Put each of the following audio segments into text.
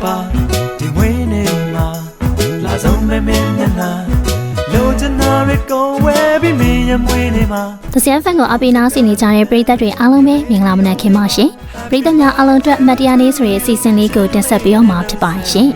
ပါဒီဝင်းနေမှာလာဆုံးမဲမဲမျက်နှာလိုချင်တာတွေကိုဝဲပြီးမင်းရဲ့မွေးနေမှာသစင်ဖန်ကိုအပိနာစီနေကြတဲ့ပရိသတ်တွေအားလုံးပဲမင်္ဂလာမနက်ခင်းပါရှင်ပရိသတ်များအားလုံးအတွက်မတရားနေ့ဆိုတဲ့အစီအစဉ်လေးကိုတင်ဆက်ပေးအောင်မှာဖြစ်ပါရှင်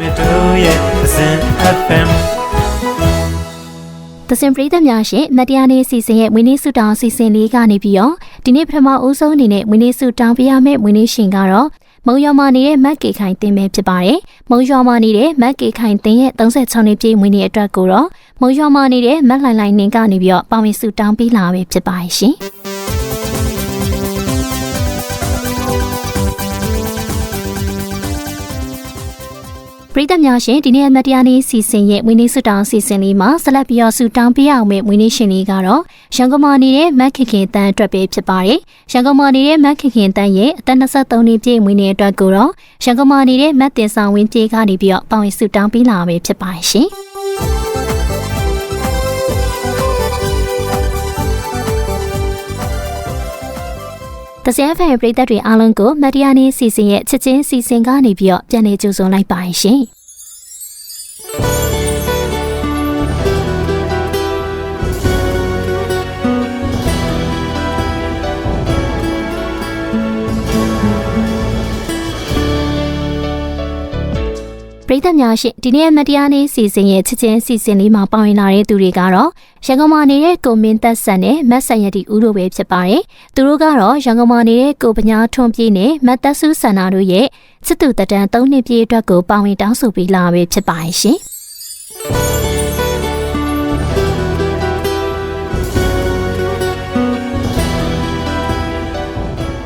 သစင်ပရိသတ်များရှင်မတရားနေ့စီစဉ်ရဲ့ဝင်းနေစုတောင်စီစဉ်လေးကနေပြီးတော့ဒီနေ့ပထမဦးဆုံးအနေနဲ့ဝင်းနေစုတောင်ပြရမယ့်ဝင်းနေရှင်ကတော့မုံရွာမှာနေတဲ့မက်ကေခိုင်တင်ပဲဖြစ်ပါတယ်။မုံရွာမှာနေတဲ့မက်ကေခိုင်တင်ရဲ့36နှစ်ပြည့်မွေးနေ့အတွက်ကိုတော့မုံရွာမှာနေတဲ့မက်လှိုင်လှိုင်နေကနေပြီးတော့ပါဝင်စုတောင်းပေးလာပဲဖြစ်ပါရှင်။ပရိသတ်များရှင်ဒီနေ့မတရားနေ့စီစဉ်ရဲ့မွေးနေ့စုတောင်းစီစဉ်လေးမှာဆက်လက်ပြီးတော့စုတောင်းပေးအောင်မယ့်မွေးနေ့ရှင်လေးကတော့ရန်ကုန်မှာနေတဲ့မက်ခင်ခင်တန်းအတွက်ပဲဖြစ်ပါတယ်။ရန်ကုန်မှာနေတဲ့မက်ခင်ခင်တန်းရဲ့အသက်23နှစ်ပြည့်မွေးနေ့အတွက်ကိုတော့ရန်ကုန်မှာနေတဲ့မက်တင်ဆောင်ဝင်းပြေကနေပြီးတော့ပါဝင်စုတောင်းပေးလာပဲဖြစ်ပါရှင်။တစင်ဖန်ပရိသတ်တွေအားလုံးကိုမတရားနေ့စီစဉ်ရဲ့ချစ်ချင်းစီစဉ်ကနေပြီးတော့ပြန်လည်ကြိုဆိုလိုက်ပါရှင်။ပရိသတ်များရှင်ဒီနေ့မတရားနေ့စီစဉ်ရဲ့ချစ်ချင်းစီစဉ်လေးမှာပါဝင်လာတဲ့သူတွေကတော့ရန်ကုန်မှာနေတဲ့ကိုမင်းသက်ဆန်နဲ့မတ်ဆန်ရတီဦးတို့ပဲဖြစ်ပါတယ်။သူတို့ကတော့ရန်ကုန်မှာနေတဲ့ကိုပညာထွန်းပြေးနဲ့မတ်သက်စုဆန္ဒတို့ရဲ့ချစ်သူတတန်3နှစ်ပြည့်အတွက်ကိုပါဝင်တောင်းဆိုပေးလာပဲဖြစ်ပါရှင်။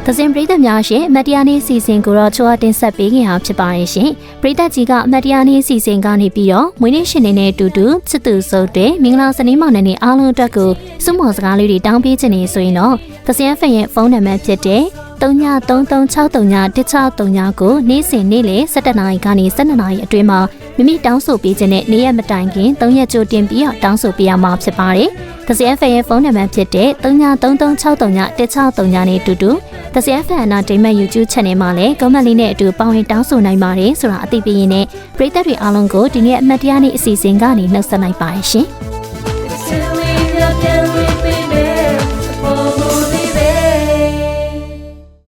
သစင်ပရိသတ်များရှင်မတရားနေ့စီစဉ်ကိုတော့ချိုးအတင်ဆက်ပေးခင်အောင်ဖြစ်ပါရဲ့ရှင်ပရိသတ်ကြီးကမတရားနေ့စီစဉ်ကနေပြီးတော့မွေးနေ့ရှင်နေနဲ့အတူတူချစ်သူစုပ်တဲ့မင်္ဂလာစနေမောင်နဲ့အားလုံးအတွက်ကိုစုမော်စကားလေးတွေတောင်းပေးခြင်းနေဆိုရင်တော့သစင်ဖန်ရဲ့ဖုန်းနံပါတ်ဖြစ်တဲ့333633163ကိုနေ့စဉ်နေ့လယ်17နာရီကနေ12နာရီအတွင်းမှာမိမိတောင်းဆိုပေးခြင်းနဲ့နေ့ရက်မတိုင်ခင်3ရက်ကြိုတင်ပြီးတော့တောင်းဆိုပေးရမှာဖြစ်ပါတယ်။သစင်ဖန်ရဲ့ဖုန်းနံပါတ်ဖြစ်တဲ့333633163နဲ့အတူတူသစင်ဖန်အနာဒိမတ် YouTube Channel မှာလည်း comment လေးနဲ့အတူပါဝင်တောင်းဆိုနိုင်ပါတယ်ဆိုတာအသိပေးရင်းနဲ့ပရိသတ်တွေအားလုံးကိုဒီနေ့အမှတ်တရနေ့အစီအစဉ်ကနေနှုတ်ဆက်လိုက်ပါရှင်။